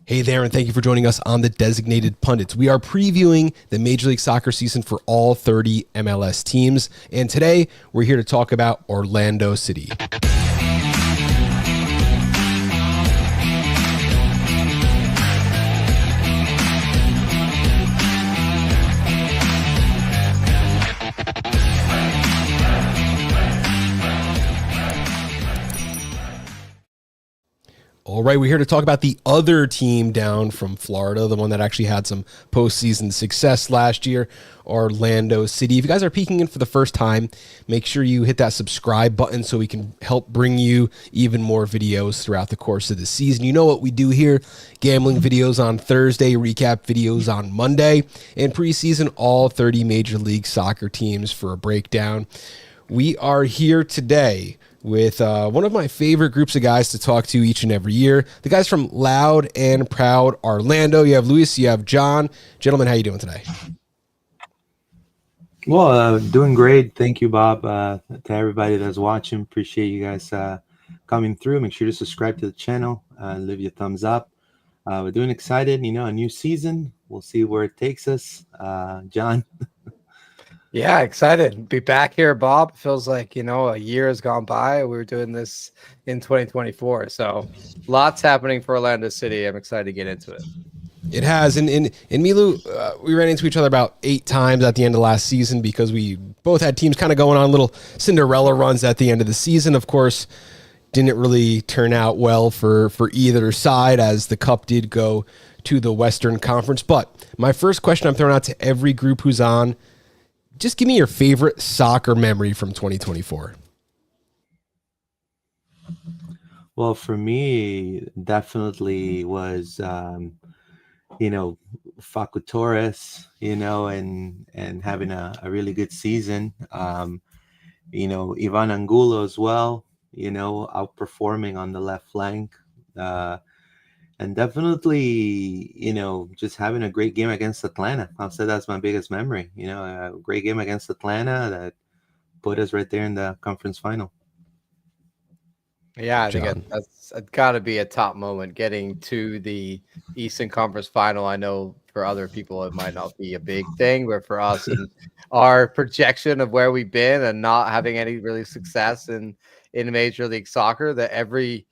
Hey there, and thank you for joining us on the Designated Pundits. We are previewing the Major League Soccer season for all 30 MLS teams, and today we're here to talk about Orlando City. All right, we're here to talk about the other team down from Florida, the one that actually had some postseason success last year, Orlando City. If you guys are peeking in for the first time, make sure you hit that subscribe button so we can help bring you even more videos throughout the course of the season. You know what we do here: gambling videos on Thursday, recap videos on Monday, and preseason all 30 Major League Soccer teams for a breakdown. We are here today with one of my favorite groups of guys to talk to each and every year. The guys from Loud and Proud Orlando. You have Luis, you have John. Gentlemen, how you doing today? Well, doing great. Thank you, Bob. To everybody that's watching, appreciate you guys coming through. Make sure to subscribe to the channel, leave your thumbs up. We're doing excited, a new season. We'll see where it takes us. John? Yeah, excited. Be back here, Bob. It feels like, a year has gone by. We were doing this in 2024. So lots happening for Orlando City. I'm excited to get into it. It has. And Milu, we ran into each other about 8 times at the end of last season because we both had teams kind of going on little Cinderella runs at the end of the season. Of course, didn't really turn out well for either side, as the Cup did go to the Western Conference. But my first question I'm throwing out to every group who's on: just give me your favorite soccer memory from 2024. Well, for me, definitely was, Facu Torres, and having a really good season. Ivan Angulo as well, outperforming on the left flank. And definitely, just having a great game against Atlanta. I'll say that's my biggest memory. A great game against Atlanta that put us right there in the conference final. Yeah, I think that's got to be a top moment, getting to the Eastern Conference final. I know for other people it might not be a big thing, but for us and our projection of where we've been and not having any really success in Major League Soccer, that every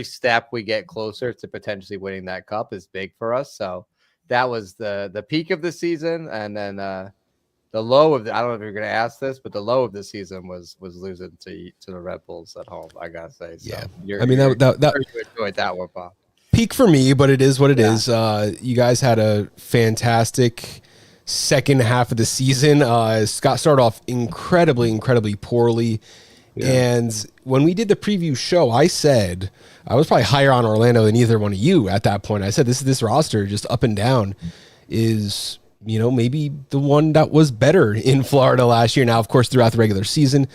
step we get closer to potentially winning that cup is big for us. So that was the peak of the season, and then the low of I don't know if you're going to ask this, but the low of the season was losing to the Red Bulls at home, I gotta say. So yeah, I mean that you enjoyed that one, Bob. Peak for me, but it is what it is. You guys had a fantastic second half of the season. Scott started off incredibly poorly. Yeah. And when we did the preview show, I said I was probably higher on Orlando than either one of you at that point. I said this roster just up and down is, maybe the one that was better in Florida last year. Now, of course, throughout the regular season,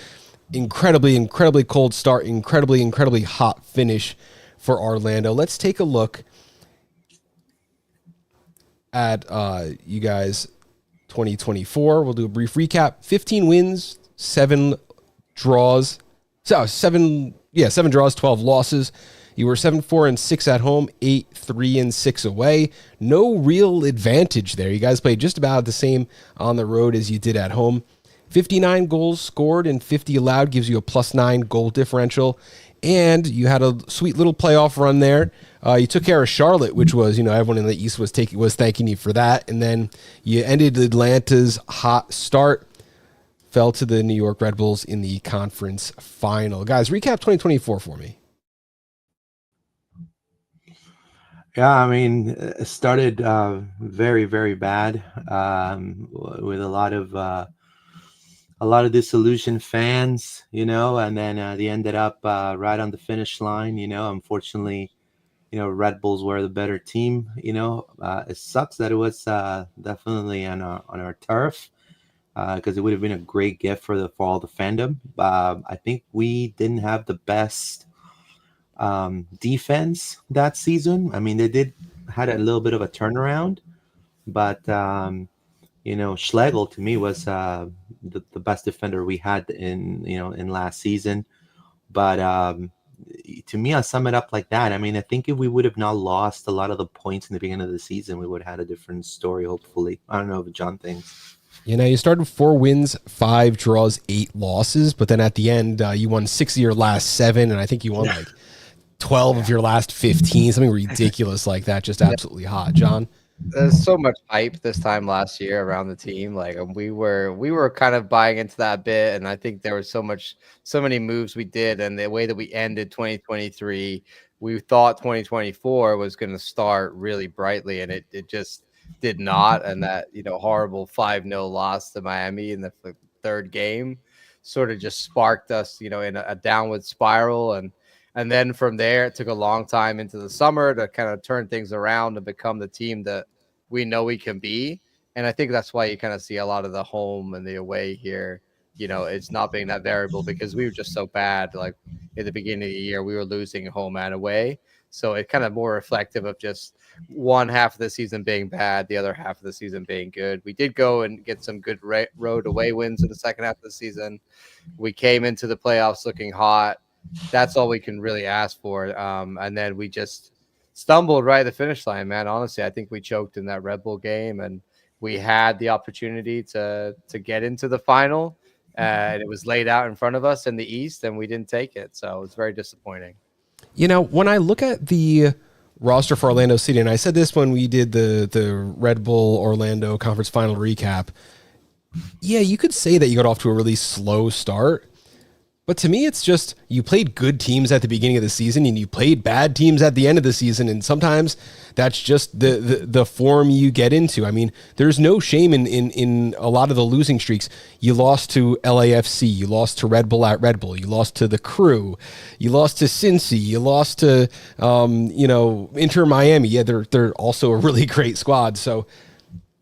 incredibly cold start, incredibly hot finish for Orlando. Let's take a look at you guys 2024. We'll do a brief recap. 15 wins, 7 draws. So 7 draws, 12 losses. You were 7-4-6 at home, 8-3-6 away. No real advantage there. You guys played just about the same on the road as you did at home. 59 goals scored and 50 allowed gives you a +9 goal differential. And you had a sweet little playoff run there. You took care of Charlotte, which was, everyone in the East was thanking you for that. And then you ended Atlanta's hot start, fell to the New York Red Bulls in the conference final. Guys, recap 2024 for me. Yeah, I mean, it started very, very bad, with a lot of disillusioned fans, and then they ended up right on the finish line. Unfortunately, Red Bulls were the better team. It sucks that it was definitely on our turf, because it would have been a great gift for all the fandom. I think we didn't have the best defense that season. I mean, they had a little bit of a turnaround, but Schlegel to me was the best defender we had in last season. But to me, I sum it up like that. I mean, I think if we would have not lost a lot of the points in the beginning of the season, we would have had a different story, hopefully. I don't know if John thinks. You started 4 wins, 5 draws, 8 losses, but then at the end, you won 6 of your last 7, and I think you won like 12 of your last 15, something ridiculous like that. Just absolutely hot. John? There's so much hype this time last year around the team. Like we were kind of buying into that bit, and I think there was so many moves we did, and the way that we ended 2023, we thought 2024 was going to start really brightly, and it just did not. And that horrible 5-0 loss to Miami in the third game sort of just sparked us, in a downward spiral, and then from there, it took a long time into the summer to kind of turn things around and become the team that we know we can be. And I think that's why you kind of see a lot of the home and the away here. It's not being that variable because we were just so bad. Like at the beginning of the year, we were losing home and away. So it's kind of more reflective of just one half of the season being bad, the other half of the season being good. We did go and get some good road away wins in the second half of the season. We came into the playoffs looking hot. That's all we can really ask for. And then we just stumbled right at the finish line, man. Honestly, I think we choked in that Red Bull game, and we had the opportunity to get into the final, and it was laid out in front of us in the East, and we didn't take it. So it's very disappointing. When I look at the roster for Orlando City, and I said this when we did the Red Bull Orlando conference final recap, you could say that you got off to a really slow start. But to me, it's just you played good teams at the beginning of the season and you played bad teams at the end of the season. And sometimes that's just the form you get into. I mean, there's no shame in a lot of the losing streaks. You lost to LAFC. You lost to Red Bull at Red Bull. You lost to the Crew. You lost to Cincy. You lost to, Inter Miami. Yeah, they're also a really great squad. So,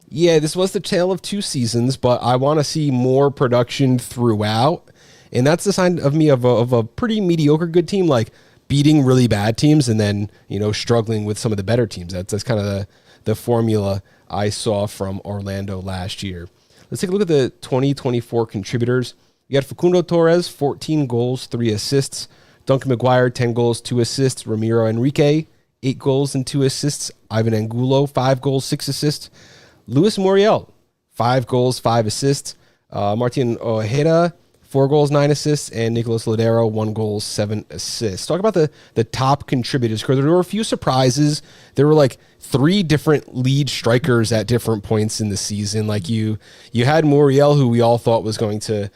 yeah, this was the tale of 2 seasons, but I want to see more production throughout. And that's the sign of me of a pretty mediocre good team, like beating really bad teams and then, struggling with some of the better teams. That's kind of the formula I saw from Orlando last year. Let's take a look at the 2024 contributors. You got Facundo Torres, 14 goals, 3 assists. Duncan McGuire, 10 goals, 2 assists. Ramiro Enrique, 8 goals and 2 assists. Ivan Angulo, 5 goals, 6 assists. Luis Muriel, 5 goals, 5 assists. Martin Ojeda, 4 goals, 9 assists, and Nicolas Lodero, 1 goal, 7 assists. Talk about the top contributors, because there were a few surprises. There were like 3 different lead strikers at different points in the season. Like you had Muriel, who we all thought was going to,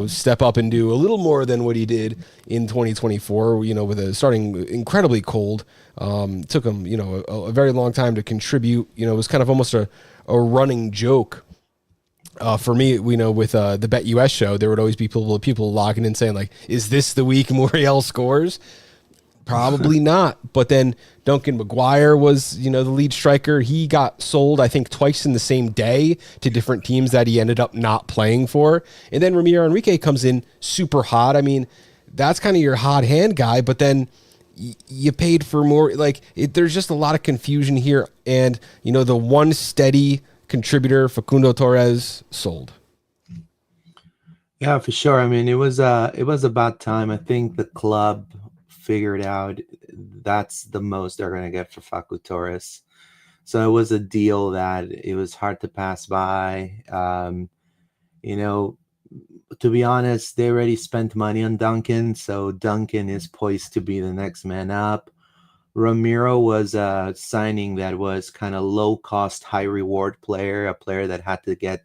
step up and do a little more than what he did in 2024, with starting incredibly cold. Took him, a very long time to contribute. It was kind of almost a running joke. For me, with the Bet US show, there would always be people logging in saying, like, is this the week Muriel scores? Probably not. But then Duncan McGuire was, the lead striker. He got sold, I think, twice in the same day to different teams that he ended up not playing for. And then Ramiro Enrique comes in super hot. I mean, that's kind of your hot hand guy, but then you paid for more. Like, there's just a lot of confusion here. And, the one steady contributor, Facundo Torres, sold. Yeah, for sure. I mean, it was about time. I think the club figured out that's the most they're going to get for Facu Torres. So it was a deal that it was hard to pass by. To be honest, they already spent money on Duncan, so Duncan is poised to be the next man up. Ramiro was a signing that was kind of low cost, high reward player, a player that had to get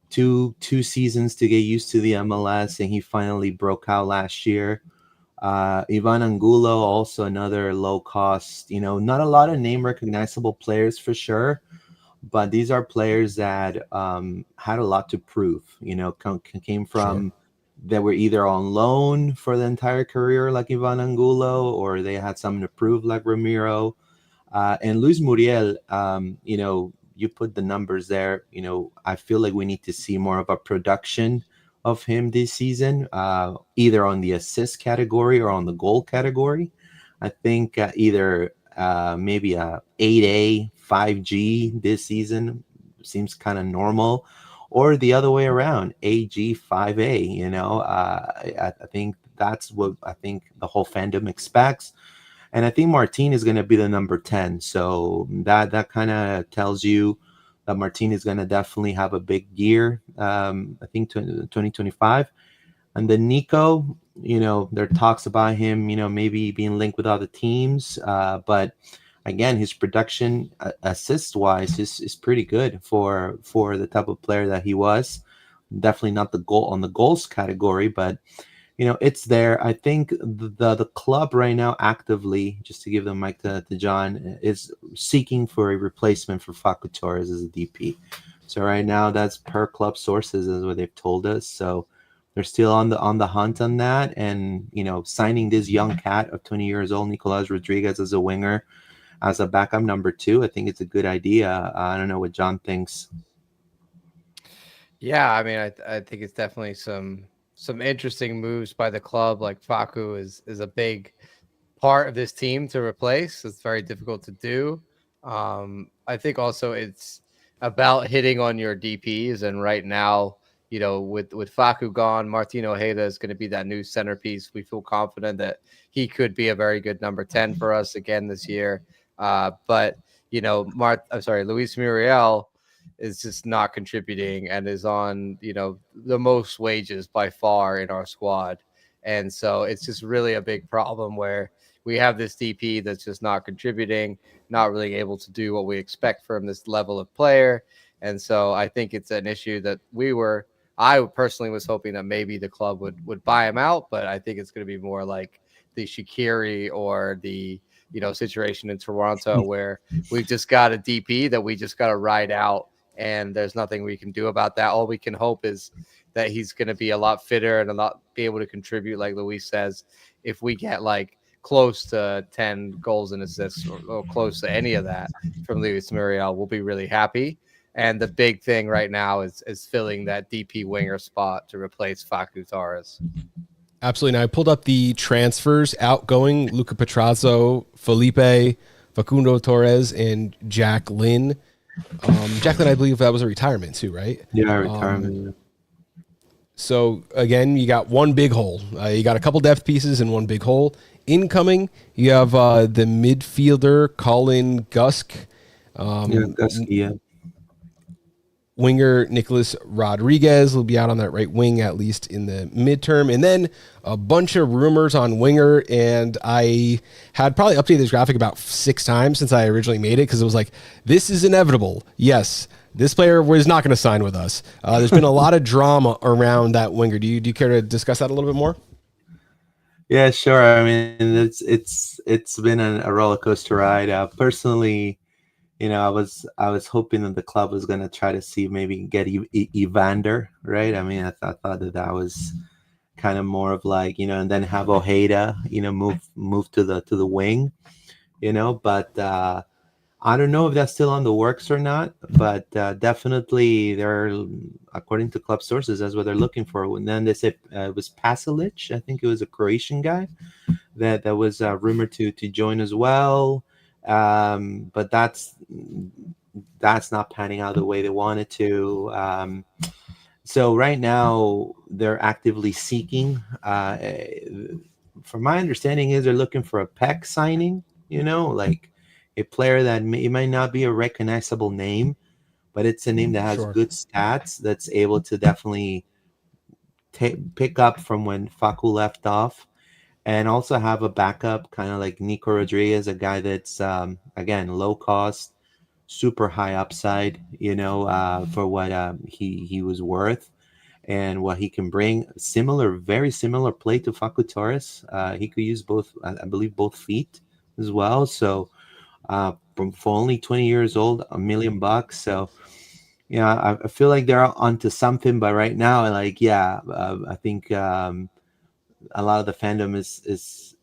two seasons to get used to the MLS, and he finally broke out last year. Ivan Angulo, also another low cost, not a lot of name recognizable players for sure, but these are players that had a lot to prove, came from Sure. That were either on loan for the entire career like Ivan Angulo, or they had something to prove like Ramiro. And Luis Muriel, you put the numbers there. I feel like we need to see more of a production of him this season, either on the assist category or on the goal category. I think either maybe a 8A, 5G this season seems kind of normal, or the other way around, AG 5A. I think that's what I think the whole fandom expects. And I think Martin is going to be the number 10. So that kind of tells you that Martin is going to definitely have a big year. I think 2025. And then Nico, there are talks about him, maybe being linked with other teams. But again, his production assist wise is pretty good for the type of player that he was. Definitely not the goals category, but it's there. I think the club right now actively, just to give the mic to John, is seeking for a replacement for Facu Torres as a DP. So right now, that's per club sources is what they've told us. So they're still on the hunt on that, and signing this young cat of 20 years old, Nicolas Rodriguez, as a winger, as a backup number 2. I think it's a good idea. I don't know what John thinks. Yeah, I mean, I think it's definitely some interesting moves by the club. Like Facu is a big part of this team to replace. It's very difficult to do. I think also it's about hitting on your DPs, and right now, with Facu gone, Martin Ojeda is going to be that new centerpiece. We feel confident that he could be a very good number 10 for us again this year. But Luis Muriel is just not contributing and is on, the most wages by far in our squad. And so it's just really a big problem where we have this DP that's just not contributing, not really able to do what we expect from this level of player. And so I think it's an issue that I personally was hoping that maybe the club would buy him out, but I think it's going to be more like the Shaqiri or the, situation in Toronto where we've just got a DP that we just got to ride out, and there's nothing we can do about that. All we can hope is that he's going to be a lot fitter and a lot be able to contribute, like Luis says. If we get like close to 10 goals and assists or close to any of that from Luis Muriel, we'll be really happy. And the big thing right now is filling that DP winger spot to replace Facu Torres. Absolutely. Now I pulled up the transfers: outgoing Luca Petrazzo, Felipe, Facundo Torres, and Jack Lynn. Jack Lynn, I believe that was a retirement too, right? Yeah, retirement. So again, you got one big hole. You got a couple depth pieces and one big hole. Incoming, you have the midfielder Colin Gusk. Winger Nicolas Rodriguez will be out on that right wing, at least in the midterm. And then a bunch of rumors on winger. And I had probably updated this graphic about 6 times since I originally made it, because it was like, this is inevitable. Yes, this player was not going to sign with us. There's been a lot of drama around that winger. Do you care to discuss that a little bit more? Yeah, sure. I mean, it's been a roller coaster ride. Personally, I was hoping that the club was going to try to see maybe get Evander, right? I mean, I thought that was kind of more of like, and then have Ojeda, move to the wing, but I don't know if that's still on the works or not, but definitely according to club sources, that's what they're looking for. And then they said it was Pasalic. I think it was a Croatian guy that was rumored to join as well. But that's not panning out the way they wanted to. So right now they're actively seeking. From my understanding, is they're looking for a PEC signing. Like a player that it might not be a recognizable name, but it's a name that has good stats, that's able to definitely pick up from when Facu left off. And also have a backup, kind of like Nico Rodriguez, a guy that's, again, low cost, super high upside, for what he was worth and what he can bring. Very similar play to Facu Torres. He could use both, I believe, both feet as well. So for only 20 years old, $1 million. So, I feel like they're onto something. But right now, I think a lot of the fandom is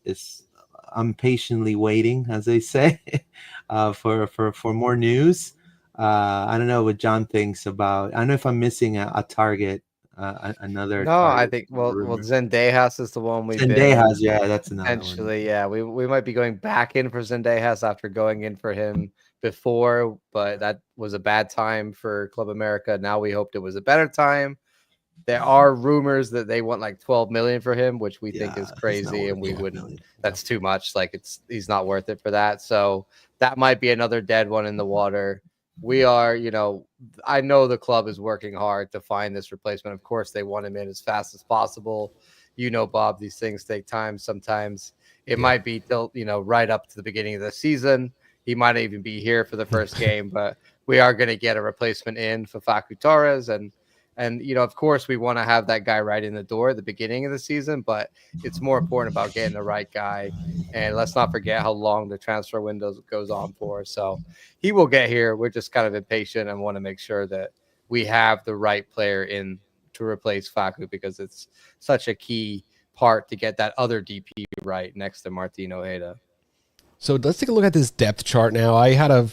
impatiently waiting, as they say, for more news. I don't know what John thinks about. I don't know if I'm missing a target, another. No, target I think Zendejas is the one we've been Zendejas, yeah, that's another potentially. one. Yeah, we might be going back in for Zendejas after going in for him before, but that was a bad time for Club America. Now we hoped it was a better time. There are rumors that they want like 12 million for him, which we think is Yeah, he's not crazy, worth and we 12 wouldn't. million. That's too much. Like he's not worth it for that. So that might be another dead one in the water. We are, I know the club is working hard to find this replacement. Of course, they want him in as fast as possible. Bob, these things take time. Sometimes it might be till, right up to the beginning of the season. He might even be here for the first game, but we are going to get a replacement in for Facu Torres. And of course, we want to have that guy right in the door at the beginning of the season, but it's more important about getting the right guy. And let's not forget how long the transfer window goes on for. So he will get here. We're just kind of impatient and want to make sure that we have the right player in to replace Facu, because it's such a key part to get that other DP right next to Martin Ojeda. So let's take a look at this depth chart now. I had to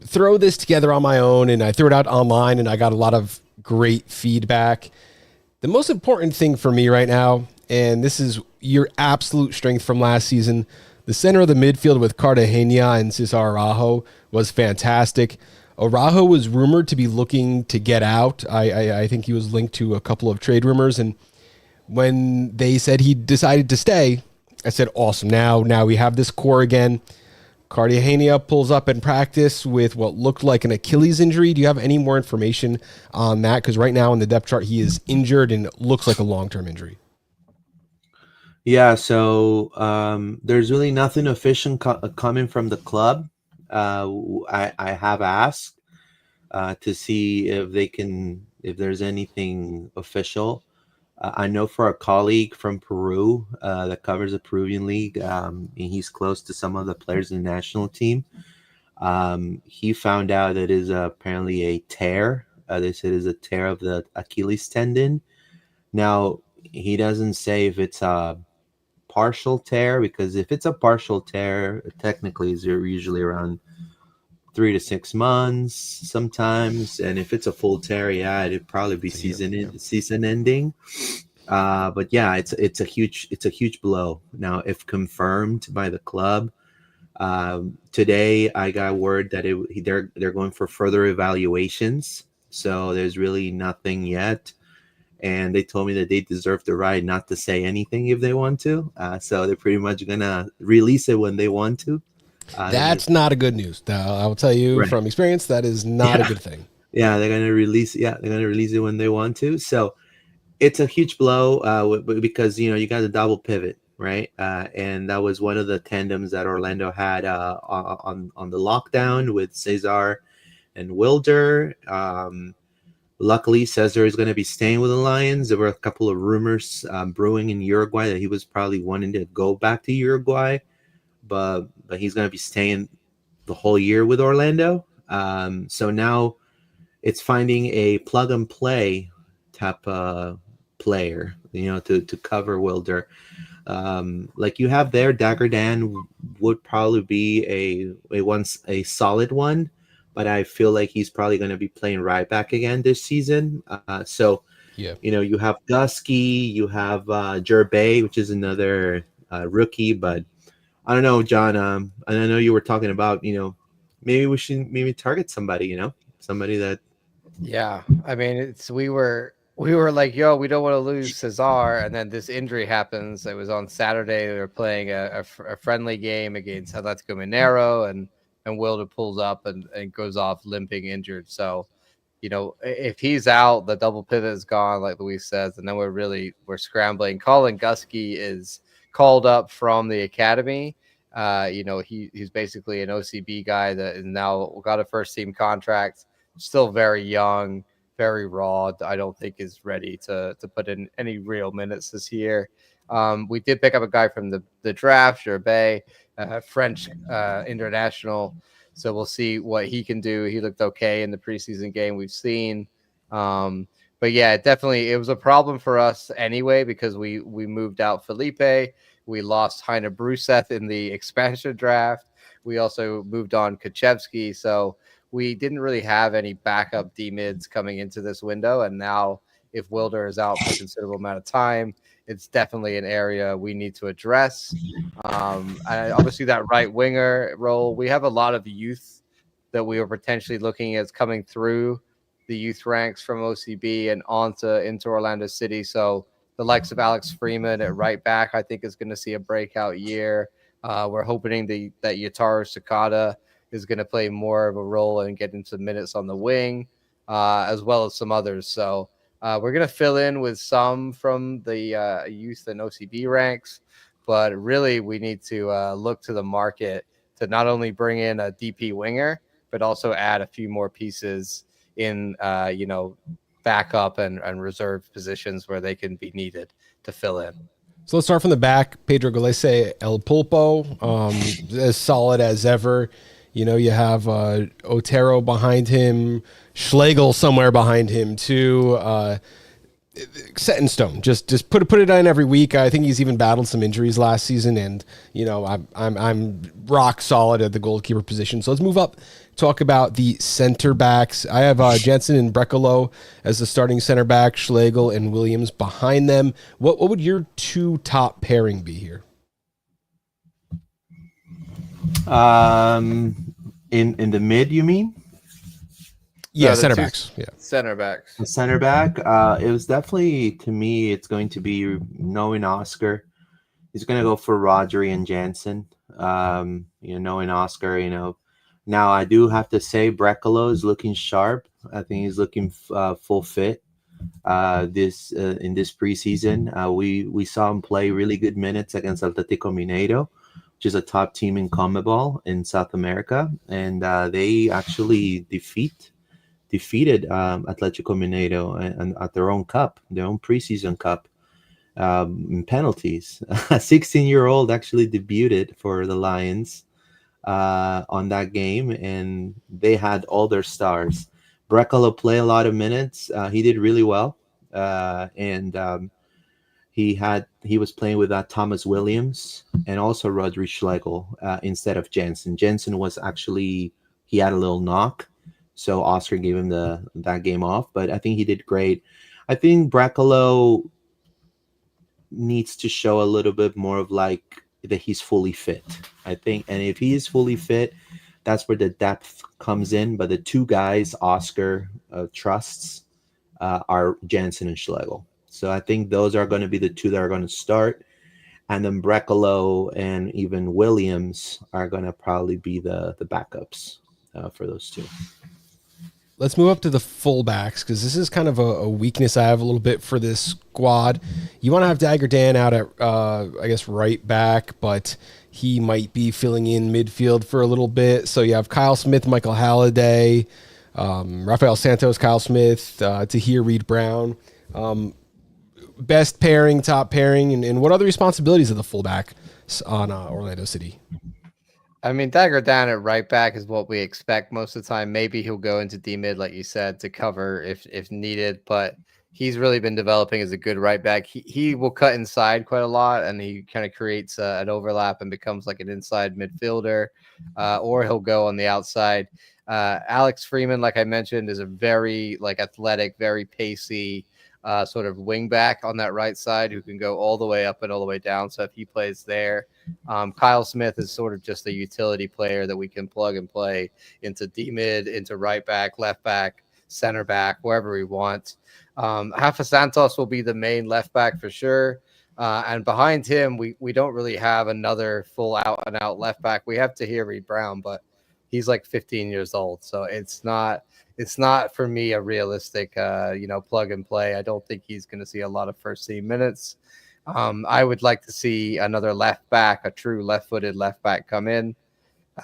throw this together on my own, and I threw it out online, and I got a lot of great feedback. The most important thing for me right now, and this is your absolute strength from last season, the center of the midfield with Cartagena and Cesar Araujo was fantastic. Araujo was rumored to be looking to get out. I think he was linked to a couple of trade rumors, and when they said he decided to stay, I said, awesome. Now we have this core again. Cartagena pulls up in practice with what looked like an Achilles injury. Do you have any more information on that? Because right now in the depth chart, he is injured and it looks like a long-term injury. Yeah, so there's really nothing official coming from the club. I have asked to see if there's anything official. I know for a colleague from Peru that covers the Peruvian league, and he's close to some of the players in the national team. He found out that it is apparently a tear. They said it's a tear of the Achilles tendon. Now, he doesn't say if it's a partial tear, because if it's a partial tear, technically it's usually around 3 to 6 months sometimes, and if it's a full tear, yeah, it'd probably be season ending. But yeah, it's a huge blow. Now, if confirmed by the club, today I got word that they're going for further evaluations. So there's really nothing yet, and they told me that they deserve the right not to say anything if they want to. So they're pretty much gonna release it when they want to. That's not a good news. I will tell you from experience, that is not a good thing. Yeah, they're gonna release. Yeah, they're gonna release it when they want to. So it's a huge blow because you got a double pivot, right? And that was one of the tandems that Orlando had on the lockdown with Cesar and Wilder. Luckily, Cesar is going to be staying with the Lions. There were a couple of rumors brewing in Uruguay that he was probably wanting to go back to Uruguay, but he's going to be staying the whole year with Orlando. So now it's finding a plug and play type player, to cover Wilder. Like you have there, Dagger Dan would probably be a solid one, but I feel like he's probably going to be playing right back again this season. So you have Dusky, you have Jerbey, which is another rookie, but I don't know, John. And I know you were talking about, maybe we should target somebody, somebody that. Yeah, I mean, we were like, yo, we don't want to lose Cesar, and then this injury happens. It was on Saturday. They were playing a friendly game against Atletico Mineiro, and Wilder pulls up and goes off limping, injured. So, if he's out, the double pivot is gone, like Luis says, and then we're scrambling. Colin Gusky is called up from the academy. He's basically an OCB guy that is now got a first team contract. Still very young, very raw. I don't think is ready to put in any real minutes this year. We did pick up a guy from the draft, Jerbey, French international. So we'll see what he can do. He looked okay in the preseason game we've seen. But yeah, definitely it was a problem for us anyway, because we moved out Felipe. We lost Heine Bruseth in the expansion draft. We also moved on Kaczewski. So we didn't really have any backup D-mids coming into this window. And now if Wilder is out for a considerable amount of time, it's definitely an area we need to address. And obviously that right winger role, we have a lot of youth that we are potentially looking at coming through the youth ranks from OCB and into Orlando City. So the likes of Alex Freeman at right back, I think, is going to see a breakout year. We're hoping that Yataru Sakata is going to play more of a role and get into minutes on the wing, as well as some others. So we're going to fill in with some from the youth and OCB ranks, but really we need to look to the market to not only bring in a DP winger, but also add a few more pieces in, backup and reserve positions where they can be needed to fill in. So let's start from the back. Pedro Galese, El Pulpo, as solid as ever. You know, you have Otero behind him, Schlegel somewhere behind him too. Set in stone. Just put it on every week. I think he's even battled some injuries last season, and you know I'm rock solid at the goalkeeper position. So let's move up. Talk about the center backs. I have Jensen and Brekalo as the starting center back, Schlegel and Williams behind them. What would your two top pairing be here? In the mid, you mean? Yeah, No, center backs. Yeah, center backs. The center back, it was definitely, to me, it's going to be knowing Oscar. He's going to go for Rodri and Jansen. Knowing Oscar, Now, I do have to say Brekalo is looking sharp. I think he's looking full fit in this preseason. We saw him play really good minutes against Atletico Mineiro, which is a top team in CONMEBOL in South America. And they actually defeated Atletico Mineiro and at their own preseason cup, in penalties. A 16-year-old actually debuted for the Lions on that game, and they had all their stars. Brekalo played a lot of minutes. He did really well, and he was playing with Thomas Williams and also Rodri Schlegel instead of Jensen. Jensen was actually, he had a little knock, so Oscar gave him that game off, but I think he did great. I think Brekalo needs to show a little bit more of like that he's fully fit, I think. And if he is fully fit, that's where the depth comes in. But the two guys Oscar trusts are Jansen and Schlegel. So I think those are going to be the two that are going to start. And then Brekalo and even Williams are going to probably be the backups for those two. Let's move up to the fullbacks, because this is kind of a weakness I have a little bit for this squad. You want to have Dagger Dan out at, I guess, right back, but he might be filling in midfield for a little bit. So you have Kyle Smith, Michael Halliday, Rafael Santos, Kyle Smith, Tahir Reed Brown. Best pairing, top pairing, and what are the responsibilities of the fullback on Orlando City? I mean, Dagger Dan at right back is what we expect most of the time. Maybe he'll go into D-mid, like you said, to cover if needed, but he's really been developing as a good right back. He will cut inside quite a lot, and he kind of creates an overlap and becomes like an inside midfielder, or he'll go on the outside. Alex Freeman, like I mentioned, is a very athletic, very pacey sort of wing back on that right side who can go all the way up and all the way down. So if he plays there, Kyle Smith is sort of just a utility player that we can plug and play into D-mid, into right back, left back, center back, wherever we want. Rafa Santos will be the main left back for sure. And behind him, we don't really have another full out and out left back. We have Tahir Reed Brown, but he's like 15 years old. So it's not for me a realistic, plug and play. I don't think he's going to see a lot of first team minutes. I would like to see another left back, a true left-footed left back come in.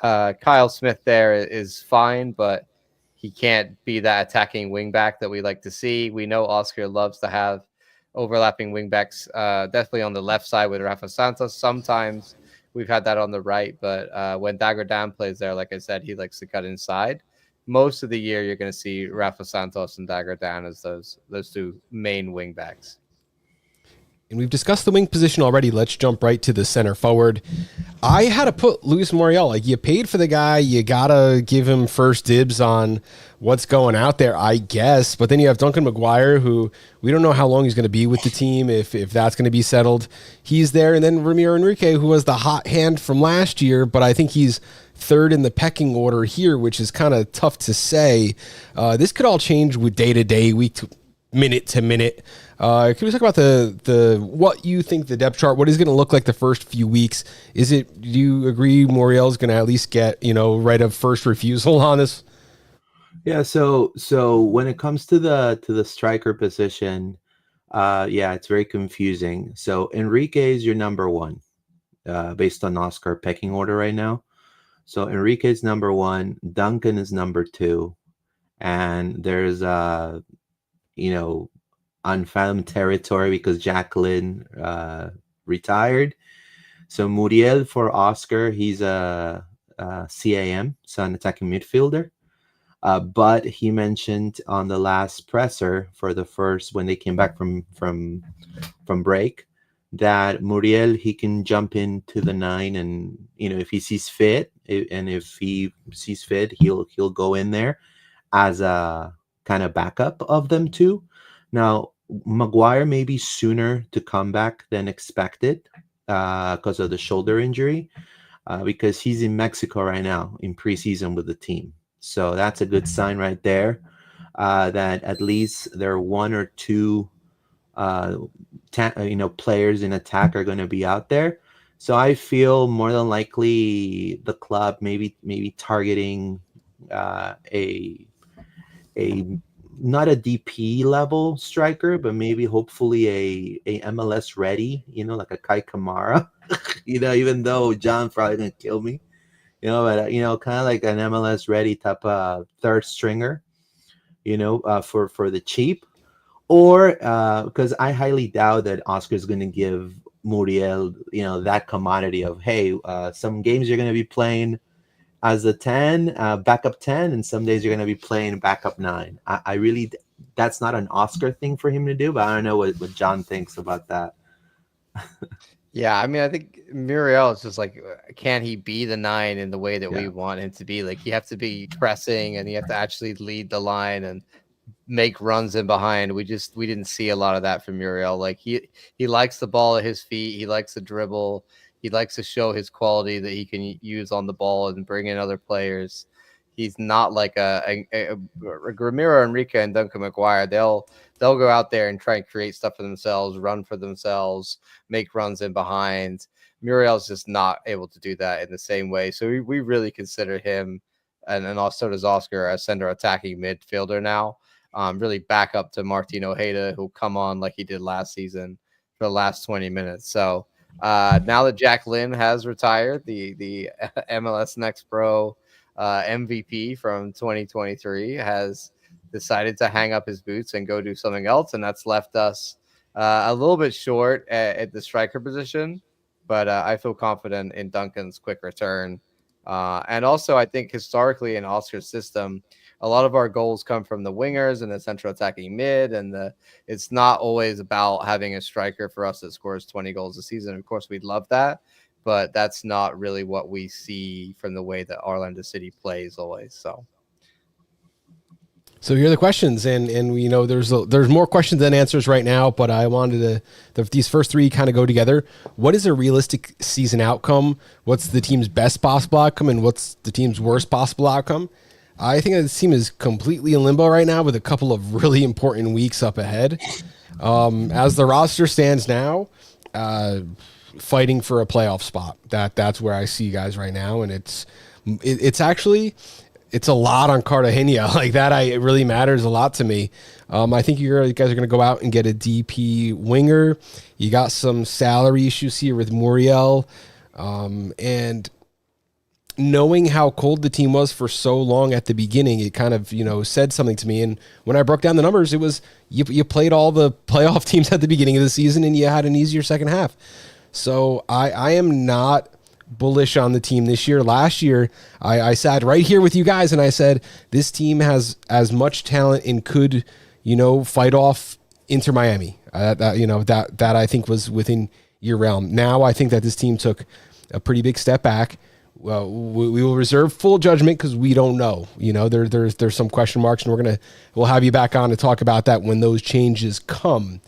Kyle Smith there is fine, but he can't be that attacking wing back that we like to see. We know Oscar loves to have overlapping wing backs, definitely on the left side with Rafa Santos. Sometimes we've had that on the right, but when Dagger Dan plays there, like I said, he likes to cut inside. Most of the year, you're going to see Rafa Santos and Dagger Dan as those two main wing backs. And we've discussed the wing position already. Let's jump right to the center forward. I had to put Luis Muriel. Like, you paid for the guy. You got to give him first dibs on what's going out there, I guess. But then you have Duncan McGuire, who we don't know how long he's going to be with the team, if that's going to be settled. He's there. And then Ramiro Enrique, who was the hot hand from last year, but I think he's third in the pecking order here, which is kind of tough to say. This could all change with day to day, week to minute to minute. Can we talk about the what you think the depth chart, what is going to look like the first few weeks? Do you agree Muriel's going to at least get, right of first refusal on this? Yeah, so when it comes to the striker position, it's very confusing. So Enrique is your number one, based on Oscar pecking order right now. So Enrique is number one, Duncan is number two, and there's unfathomed territory because Jacqueline retired. So Muriel for Oscar, he's a CAM, so an attacking midfielder. But he mentioned on the last presser for the first, when they came back from break, that Muriel, he can jump into the 9, and if he sees fit, he'll go in there as a kind of backup of them too. Now, Maguire may be sooner to come back than expected because of the shoulder injury, because he's in Mexico right now in preseason with the team. So that's a good sign right there, that at least there are one or two players in attack are going to be out there. So I feel more than likely the club maybe targeting a not a DP level striker, but maybe hopefully a MLS ready, like a Kai Kamara, even though John's probably gonna kill me, but kind of like an MLS ready type of third stringer, for the cheap, or because I highly doubt that Oscar's gonna give Muriel, that commodity of, hey, some games you're gonna be playing as a 10, backup 10, and some days you're going to be playing backup 9. I really, that's not an Oscar thing for him to do, but I don't know what John thinks about that. Yeah, I mean, I think Muriel is just like, can he be the 9 in the way that we want him to be? Like, you have to be pressing, and you have to actually lead the line and make runs in behind. We didn't see a lot of that from Muriel. Like, he likes the ball at his feet. He likes to dribble. He likes to show his quality that he can use on the ball and bring in other players. He's not like a Ramiro Enrique and Duncan McGuire. They'll go out there and try and create stuff for themselves, run for themselves, make runs in behind. Muriel's just not able to do that in the same way. So we really consider him, and also does Oscar, a center attacking midfielder now. Really back up to Martin Ojeda, who'll come on like he did last season for the last 20 minutes. So now that Jacqueline has retired, the MLS Next Pro MVP from 2023 has decided to hang up his boots and go do something else, and that's left us a little bit short at the striker position. But I feel confident in Duncan's quick return, and also I think historically in Oscar's system, a lot of our goals come from the wingers and the central attacking mid, and it's not always about having a striker for us that scores 20 goals a season. Of course, we'd love that, but that's not really what we see from the way that Orlando City plays always. So here are the questions, and we know there's more questions than answers right now, but I wanted these first three kind of go together. What is a realistic season outcome? What's the team's best possible outcome, and what's the team's worst possible outcome? I think this team is completely in limbo right now with a couple of really important weeks up ahead. As the roster stands now, fighting for a playoff spot. That's where I see you guys right now, and it's actually a lot on Cartagena. Like that, it really matters a lot to me. I think you guys are going to go out and get a DP winger. You got some salary issues here with Muriel, and knowing how cold the team was for so long at the beginning, it kind of, said something to me. And when I broke down the numbers, it was you played all the playoff teams at the beginning of the season and you had an easier second half. So I am not bullish on the team this year. Last year, I sat right here with you guys and I said, this team has as much talent and could, fight off Inter Miami. That I think was within your realm. Now I think that this team took a pretty big step back. Well, we will reserve full judgment because we don't know. There's some question marks, and we'll have you back on to talk about that when those changes come.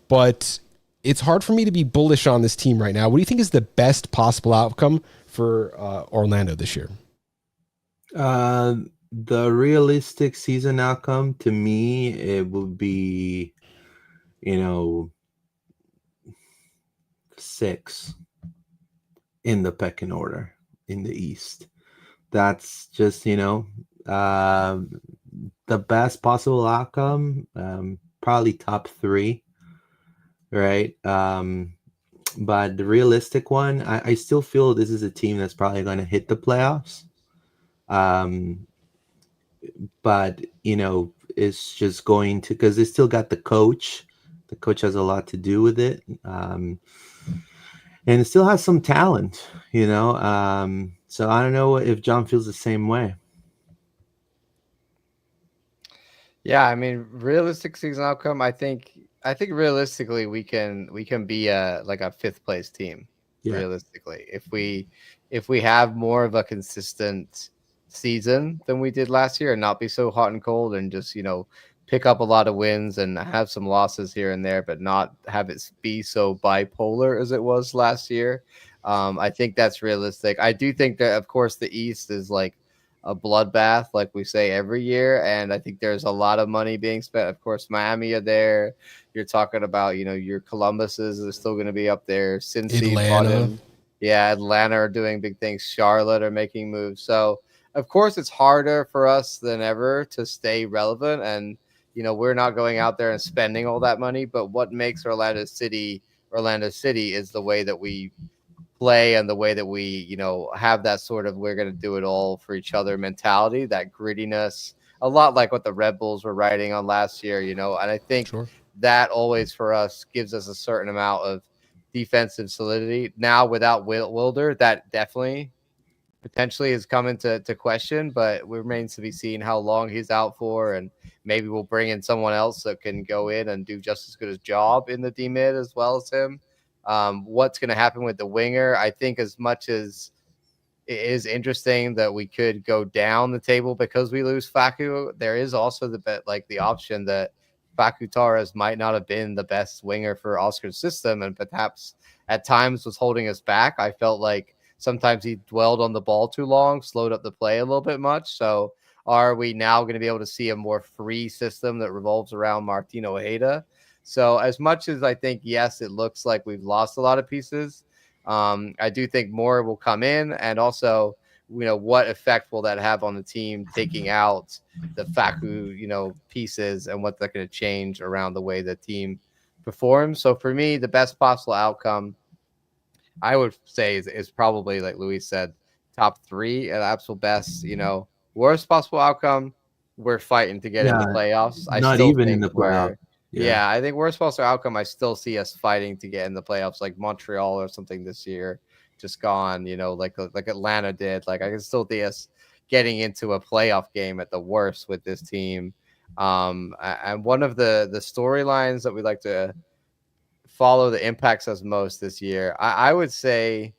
But it's hard for me to be bullish on this team right now. What do you think is the best possible outcome for Orlando this year? The realistic season outcome to me, it would be, 6 in the pecking order in the East. That's just, the best possible outcome, probably top 3, right? But the realistic one, I still feel this is a team that's probably going to hit the playoffs. But, it's just going to, because they still got the coach. The coach has a lot to do with it. And it still has some talent, So I don't know if John feels the same way. Yeah, I mean, realistic season outcome. I think realistically we can be a 5th place team. Yeah. Realistically, if we have more of a consistent season than we did last year and not be so hot and cold and just pick up a lot of wins and have some losses here and there, but not have it be so bipolar as it was last year. I think that's realistic. I do think that, of course, the East is like a bloodbath, like we say every year, and I think there's a lot of money being spent. Of course, Miami are there. You're talking about, your Columbuses are still going to be up there. Cincy, Atlanta. Atlanta are doing big things. Charlotte are making moves. So, of course, it's harder for us than ever to stay relevant, and we're not going out there and spending all that money. But what makes Orlando City is the way that we play and the way that we, have that sort of we're going to do it all for each other mentality, that grittiness, a lot like what the Red Bulls were riding on last year, and I think that always for us gives us a certain amount of defensive solidity. Now without Wilder, that definitely potentially is coming to question, but it remains to be seen how long he's out for, and maybe we'll bring in someone else that can go in and do just as good a job in the D-mid as well as him. What's going to happen with the winger? I think as much as it is interesting that we could go down the table because we lose Facu, there is also the option that Facu Torres might not have been the best winger for Oscar's system, and perhaps at times was holding us back. I felt like sometimes he dwelled on the ball too long, slowed up the play a little bit much. So are we now going to be able to see a more free system that revolves around Martino Ojeda? So as much as I think, yes, it looks like we've lost a lot of pieces, I do think more will come in. And also, what effect will that have on the team taking out the Facu, pieces, and what they're going to change around the way the team performs. So for me, the best possible outcome, I would say is probably, like Luis said, top 3 at absolute best. Worst possible outcome, we're fighting to get in the playoffs. I not still even think in the playoffs. Yeah, I think worst possible outcome, I still see us fighting to get in the playoffs, like Montreal or something this year, just gone. Like Atlanta did. Like I can still see us getting into a playoff game at the worst with this team. And one of the storylines that we like to follow that impacts us most this year, I would say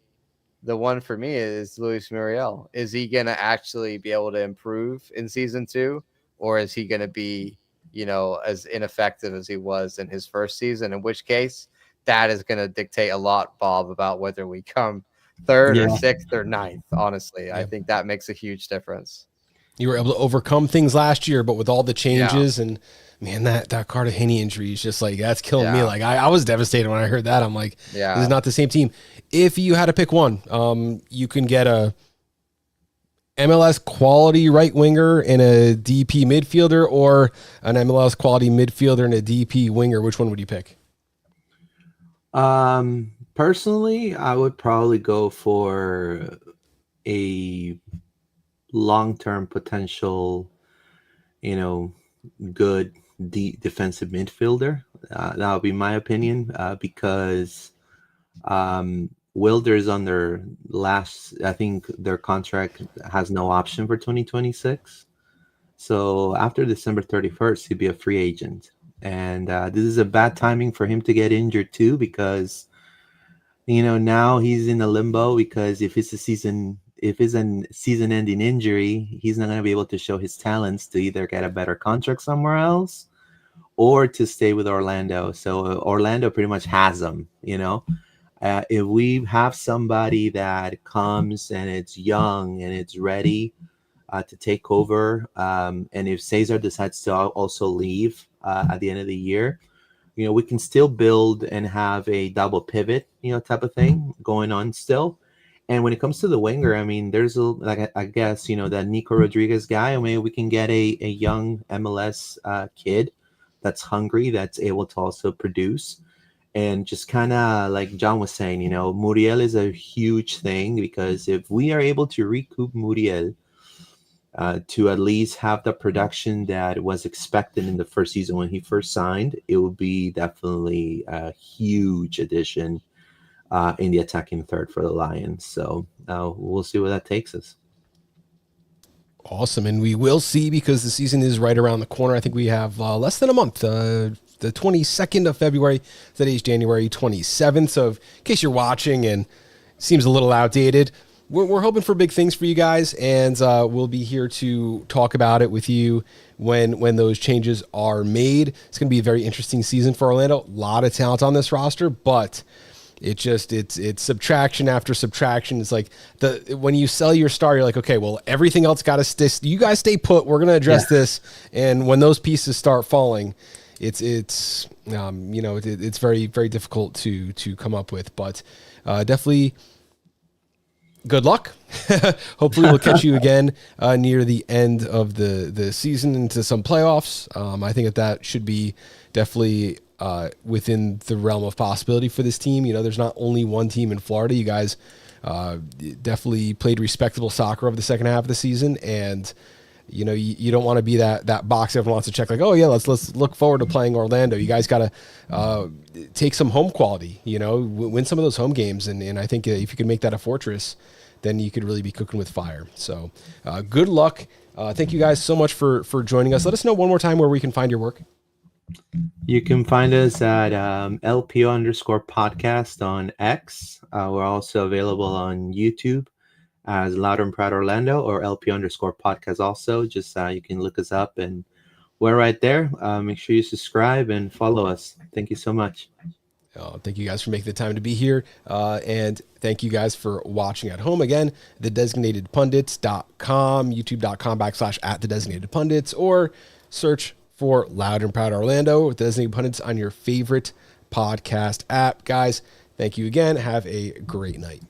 the one for me is Luis Muriel. Is he going to actually be able to improve in season 2, or is he going to be, as ineffective as he was in his first season? In which case, that is going to dictate a lot, Bob, about whether we come 3rd or 6th or 9th. Honestly, I think that makes a huge difference. You were able to overcome things last year, but with all the changes and man, that Cartagena injury is just like, that's killing me. Like I was devastated when I heard that. I'm like, this is not the same team. If you had to pick one, you can get a MLS quality right winger and a DP midfielder, or an MLS quality midfielder and a DP winger. Which one would you pick? Personally, I would probably go for a long-term potential, good defensive midfielder. That would be my opinion, because Wilder is on their last, I think their contract has no option for 2026. So after December 31st, he'd be a free agent. And this is a bad timing for him to get injured too, because now he's in a limbo, because if it's a season-ending injury, he's not going to be able to show his talents to either get a better contract somewhere else or to stay with Orlando. So Orlando pretty much has him. If we have somebody that comes and it's young and it's ready to take over, and if Cesar decides to also leave at the end of the year, we can still build and have a double pivot, type of thing going on still. And when it comes to the winger, I mean, there's I guess, that Nico Rodriguez guy. I mean, we can get a young MLS kid that's hungry, that's able to also produce. And just kind of like John was saying, Muriel is a huge thing, because if we are able to recoup Muriel to at least have the production that was expected in the first season when he first signed, it would be definitely a huge addition in the attacking third for the Lions. So we'll see where that takes us. Awesome. And we will see, because the season is right around the corner. I think we have less than a month. The 22nd of February. Today's January 27th. So in case you're watching and it seems a little outdated, we're hoping for big things for you guys, and we'll be here to talk about it with you when those changes are made. It's going to be a very interesting season for Orlando. A lot of talent on this roster, but it's subtraction after subtraction. It's like when you sell your star, you're like, okay, well, everything else got to stay. You guys stay put. We're going to address this, and when those pieces start falling, it's very, very difficult to come up with. But definitely, good luck. Hopefully we'll catch you again near the end of the season into some playoffs. I think that should be definitely within the realm of possibility for this team. There's not only one team in Florida. You guys definitely played respectable soccer over the second half of the season, and you don't want to be that box everyone wants to check, like, oh yeah, let's look forward to playing Orlando. You guys got to take some home quality, win some of those home games. And I think if you can make that a fortress, then you could really be cooking with fire. So good luck. Thank you guys so much for joining us. Let us know one more time where we can find your work. You can find us at LPO_podcast on X. We're also available on YouTube as Loud and Proud Orlando, or LP_podcast also. Just you can look us up, and we're right there. Make sure you subscribe and follow us. Thank you so much. Thank you guys for making the time to be here. And thank you guys for watching at home. Again, thedesignated.pundits.com, youtube.com/@thedesignated_pundits, or search for Loud and Proud Orlando with Designated Pundits on your favorite podcast app. Guys, thank you again. Have a great night.